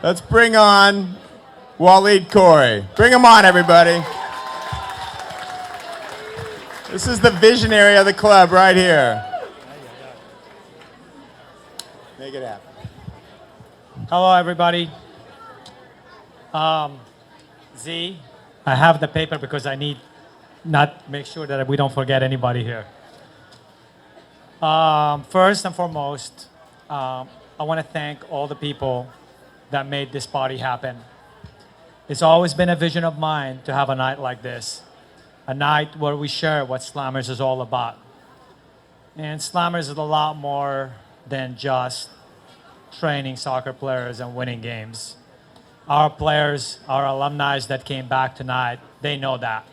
Let's bring on Walid Khoury. Bring him on, everybody. This is the visionary of the club right here. Make it happen. Hello, everybody. Z, I have the paper because I need not make sure that we don't forget anybody here. First and foremost, I want to thank all the people that made this party happen. It's always been a vision of mine to have a night like this, a night where we share what Slammers is all about. And Slammers is a lot more than just training soccer players and winning games. Our players, our alumni that came back tonight, they know that.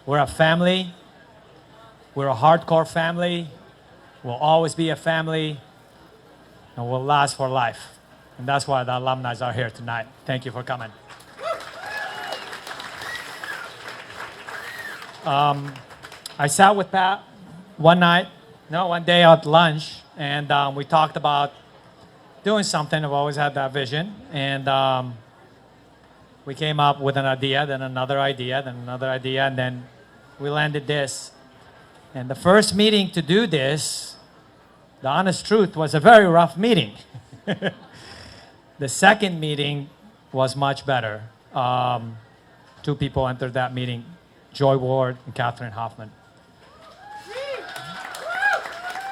We're a family. We're a hardcore family. We'll always be a family. And we'll last for life. And that's why the alumni are here tonight. Thank you for coming. I sat with Pat one day at lunch, and we talked about doing something. I've always had that vision. And we came up with an idea, then another idea, then another idea, and then we landed this. And the first meeting to do this, the honest truth, was a very rough meeting. The second meeting was much better. Two people entered that meeting, Joy Ward and Catherine Hoffman.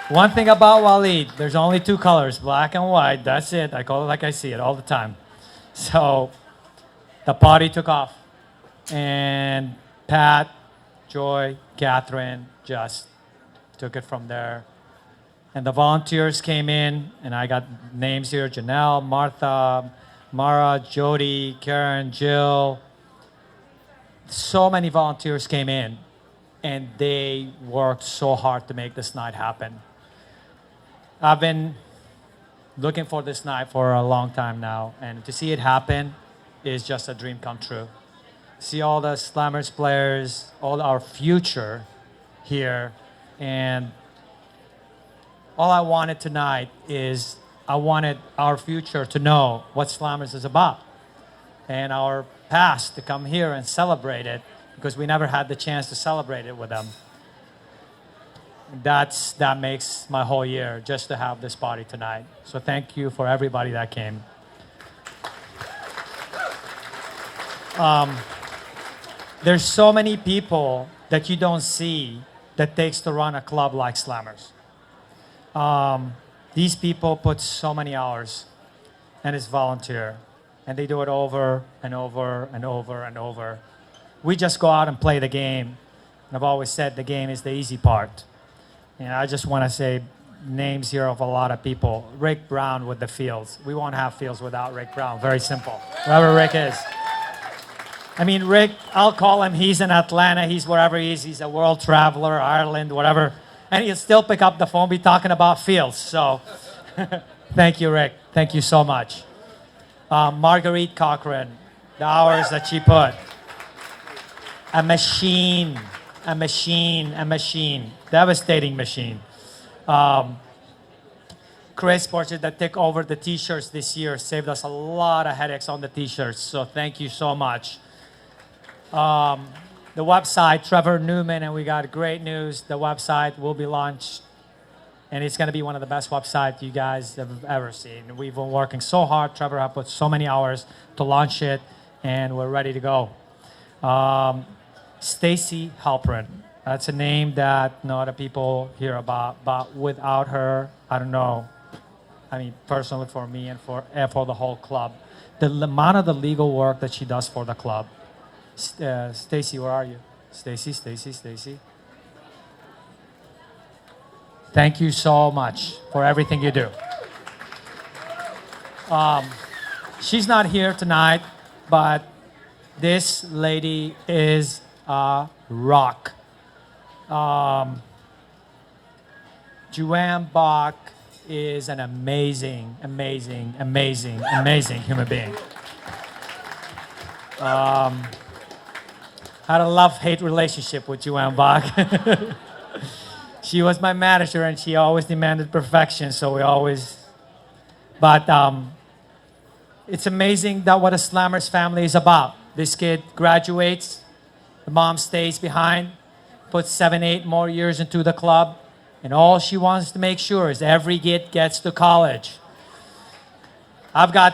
One thing about Walid, there's only two colors, black and white. That's it. I call it like I see it all the time. So the party took off. And Pat, Joy, Catherine just took it from there. And the volunteers came in, and I got names here: Janelle, Martha, Mara, Jody, Karen, Jill. So many volunteers came in, and they worked so hard to make this night happen. I've been looking for this night for a long time now, and to see it happen is just a dream come true. See all the Slammers players, all our future here, and all I wanted tonight is I wanted our future to know what Slammers is about, and our past to come here and celebrate it, because we never had the chance to celebrate it with them. That makes my whole year, just to have this party tonight. So thank you for everybody that came. There's so many people that you don't see that takes to run a club like Slammers. These people put so many hours, and it's volunteer, and they do it over and over and over and over. We just go out and play the game, and I've always said the game is the easy part. And I just want to say names here of a lot of people. Rick Brown with the fields. We won't have fields without Rick Brown. Very simple. Wherever Rick is. I mean, Rick, I'll call him. He's in Atlanta. He's wherever he is. He's a world traveler, Ireland, whatever. And he'll still pick up the phone, be talking about fields. So thank you, Rick. Thank you so much. Marguerite Cochran, the hours that she put. A machine. Devastating machine. Chris Porcher that took over the t-shirts this year saved us a lot of headaches on the t-shirts. So thank you so much. The website, Trevor Newman, and we got great news. The website will be launched, and it's going to be one of the best websites you guys have ever seen. We've been working so hard. Trevor has put so many hours to launch it, and we're ready to go. Stacy Halprin. That's a name that not a lot of people hear about, but without her, I don't know. I mean, personally for me and for the whole club, the amount of the legal work that she does for the club. Stacy, where are you? Stacy. Thank you so much for everything you do. She's not here tonight, but this lady is a rock. Joanne Bach is an amazing human being. Had a love-hate relationship with Joanne Bach. She was my manager, and she always demanded perfection, so we always... But it's amazing that what a Slammers family is about. This kid graduates, the mom stays behind, puts 7, 8 more years into the club, and all she wants to make sure is every kid gets to college.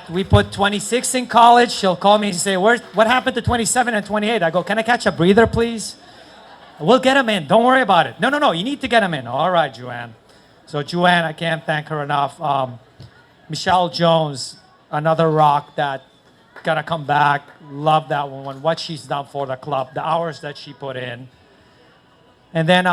We put 26 in college. She'll call me and say, what happened to 27 and 28? I go, can I catch a breather, please? We'll get them in. Don't worry about it. No, you need to get them in. All right, Joanne. So Joanne, I can't thank her enough. Michelle Jones, another rock that gonna come back. Love that woman, what she's done for the club, the hours that she put in. And then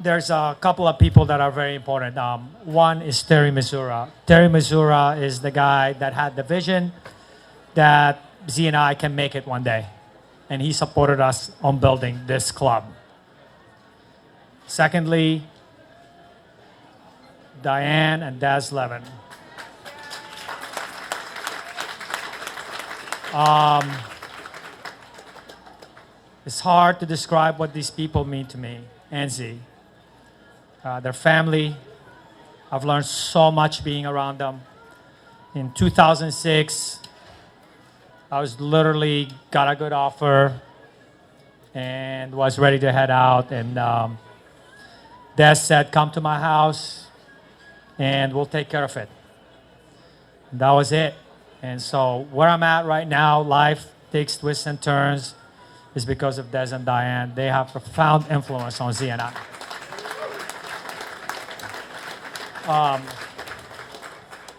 there's a couple of people that are very important. One is Terry Missoura. Terry Missoura is the guy that had the vision that Z and I can make it one day. And he supported us on building this club. Secondly, Diane and Daz Levin. It's hard to describe what these people mean to me and Z. Their family, I've learned so much being around them. In 2006, I was literally got a good offer and was ready to head out. And Des said, come to my house and we'll take care of it. And that was it. And so where I'm at right now, life takes twists and turns, is because of Des and Diane. They have profound influence on Z and I.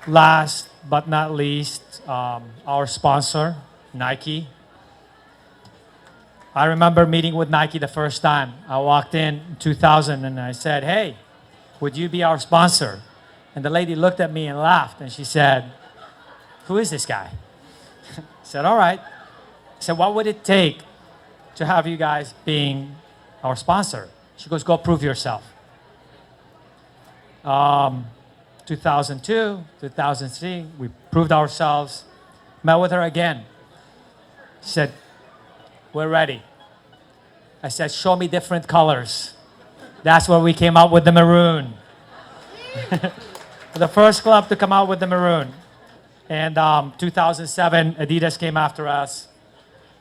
Last but not least, our sponsor, Nike. I remember meeting with Nike the first time. I walked in 2000 and I said, hey, would you be our sponsor? And the lady looked at me and laughed and she said, who is this guy? I said, all right. I said, what would it take to have you guys being our sponsor? She goes, go prove yourself. 2002, 2003, we proved ourselves, met with her again. She said, we're ready. I said, show me different colors. That's where we came out with the maroon. The first club to come out with the maroon. And 2007, Adidas came after us.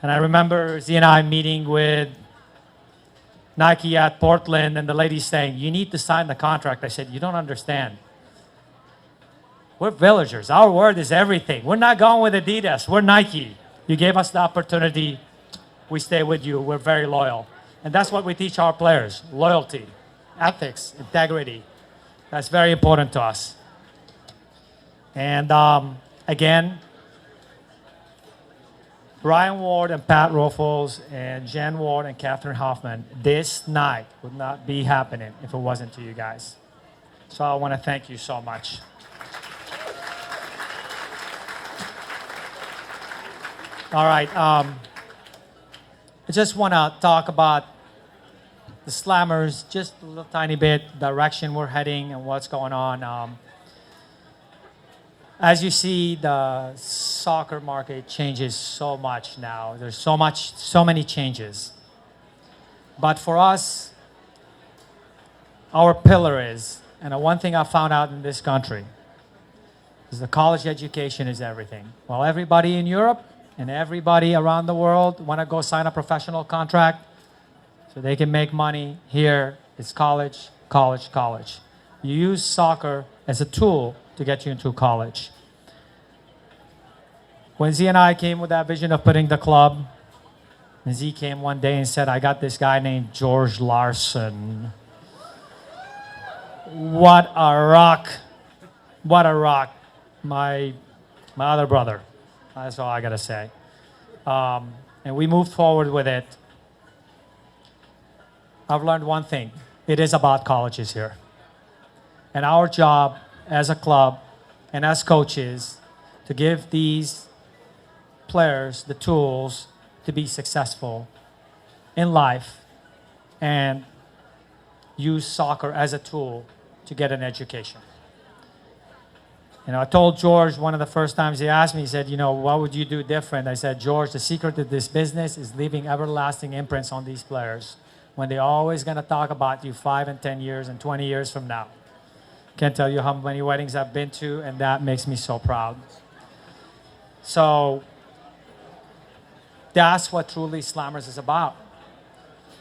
And I remember Z and I meeting with Nike at Portland, and the lady saying, you need to sign the contract. I said, you don't understand. We're villagers. Our word is everything. We're not going with Adidas. We're Nike. You gave us the opportunity. We stay with you. We're very loyal. And that's what we teach our players. Loyalty, ethics, integrity. That's very important to us. And again, Ryan Ward and Pat Ruffles and Jen Ward and Catherine Hoffman, this night would not be happening if it wasn't to you guys. So I want to thank you so much. All right. I just want to talk about the Slammers, just a little tiny bit, direction we're heading and what's going on. As you see, the soccer market changes so much now. There's so many changes. But for us, our pillar is, and one thing I found out in this country, is the college education is everything. While everybody in Europe and everybody around the world want to go sign a professional contract so they can make money, here it's college, college, college. You use soccer as a tool to get you into college. When Z and I came with that vision of putting the club, and Z came one day and said, I got this guy named George Larson. What a rock. What a rock. My other brother. That's all I got to say. And we moved forward with it. I've learned one thing. It is about colleges here. And our job as a club and as coaches to give these players the tools to be successful in life and use soccer as a tool to get an education. You know, I told George one of the first times he asked me, he said, you know, what would you do different? I said, George, the secret to this business is leaving everlasting imprints on these players when they're always going to talk about you 5 and 10 years and 20 years from now. Can't tell you how many weddings I've been to, and that makes me so proud. So that's what truly Slammers is about.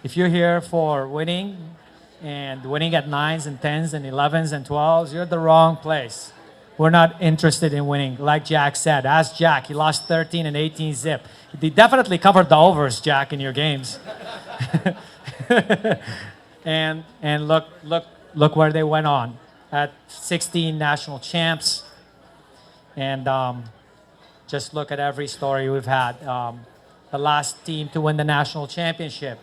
If you're here for winning and winning at 9s and 10s and 11s and 12s, you're at the wrong place. We're not interested in winning. Like Jack said, ask Jack. He lost 13 and 18 zip. He definitely covered the overs, Jack, in your games. and look where they went on at 16 national champs. And just look at every story we've had. The last team to win the national championship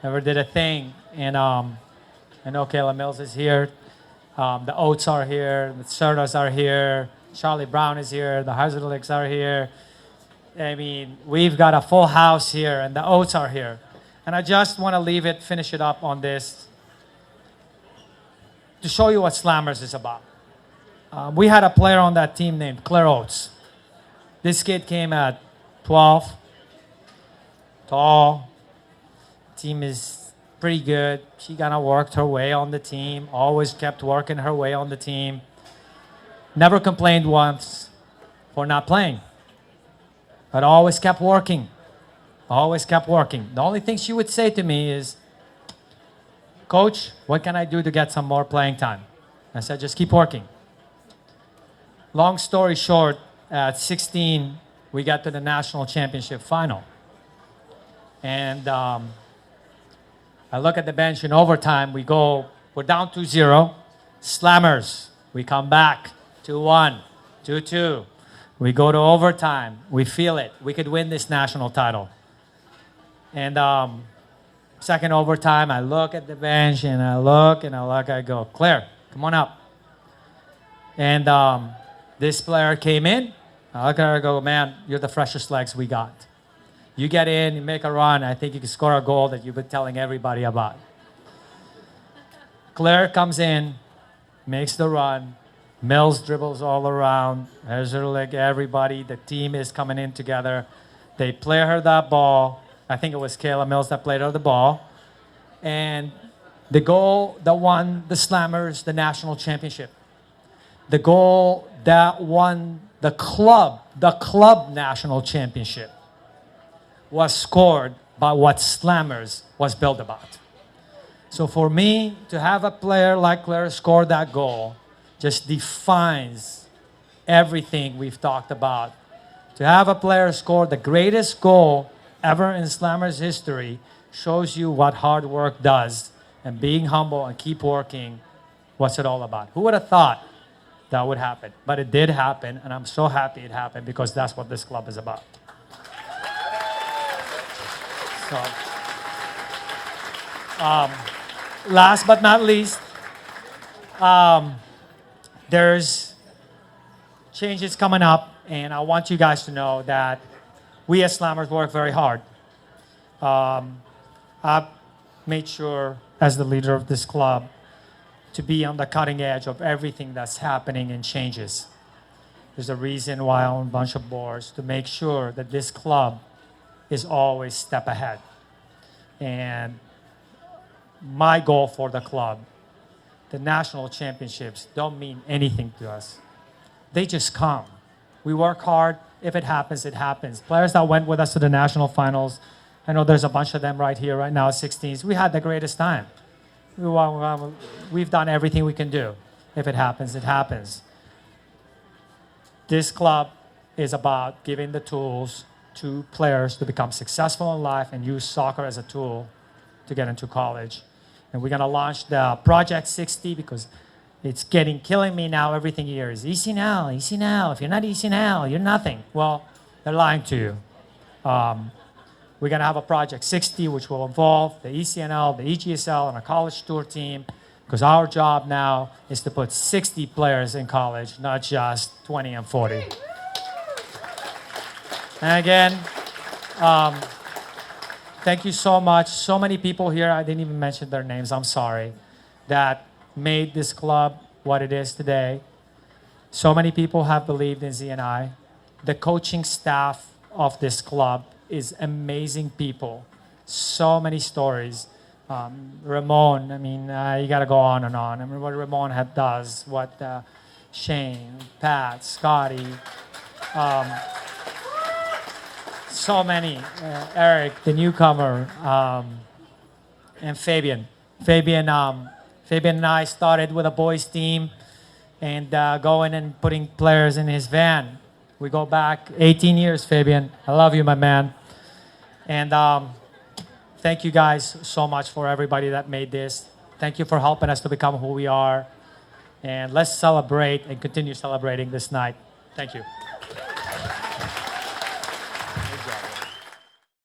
never did a thing. And I know Kayla Mills is here. The Oats are here. The Sertas are here. Charlie Brown is here. The Hazardlicks are here. I mean, we've got a full house here, and the Oats are here. And I just want to finish it up on this to show you what Slammers is about. We had a player on that team named Claire Oates. This kid came at 12, tall. Team is pretty good. She kind of worked her way on the team, always kept working her way on the team. Never complained once for not playing, but always kept working. Always kept working. The only thing she would say to me is, Coach, what can I do to get some more playing time? I said, just keep working. Long story short, at 16, we got to the national championship final. And I look at the bench in overtime. We're down 2-0. Slammers. We come back 2-1, 2-2. We go to overtime. We feel it. We could win this national title. And second overtime, I look at the bench and I look. I go, Claire, come on up. And this player came in. I look at her and go, man, you're the freshest legs we got. You get in, you make a run, I think you can score a goal that you've been telling everybody about. Claire comes in, makes the run. Mills dribbles all around. Hazardlick, everybody. The team is coming in together. They play her that ball. I think it was Kayla Mills that played her the ball. And the goal that won the Slammers the national championship. The goal that won the club national championship was scored by what Slammers was built about. So for me, to have a player like Claire score that goal just defines everything we've talked about. To have a player score the greatest goal ever in Slammers history shows you what hard work does, and being humble and keep working, what's it all about? Who would have thought that would happen? But it did happen, and I'm so happy it happened because that's what this club is about. So, last but not least, there's changes coming up, and I want you guys to know that we as Slammers work very hard. I've made sure, as the leader of this club, to be on the cutting edge of everything that's happening and changes. There's a reason why I own a bunch of boards, to make sure that this club is always step ahead. And my goal for the club, the national championships don't mean anything to us. They just come. We work hard. If it happens, it happens. Players that went with us to the national finals, I know there's a bunch of them right here, right now, 16s. We had the greatest time. We've done everything we can do. If it happens, it happens. This club is about giving the tools to players to become successful in life and use soccer as a tool to get into college. And we're going to launch the Project 60 because it's killing me now. Everything here is ECNL, ECNL. If you're not ECNL, you're nothing. Well, they're lying to you. We're going to have a Project 60, which will involve the ECNL, the EGSL, and a college tour team, because our job now is to put 60 players in college, not just 20 and 40. And again, thank you so much. So many people here, I didn't even mention their names, I'm sorry, that made this club what it is today. So many people have believed in Z&I. The coaching staff of this club is amazing people. So many stories. Ramon, I mean, you got to go on and on. I mean, what Ramon does, what Shane, Pat, Scotty, so many. Eric, the newcomer, and Fabian. Fabian and I started with a boys team and going and putting players in his van. We go back 18 years, Fabian. I love you, my man. And thank you guys so much for everybody that made this. Thank you for helping us to become who we are. And let's celebrate and continue celebrating this night. Thank you.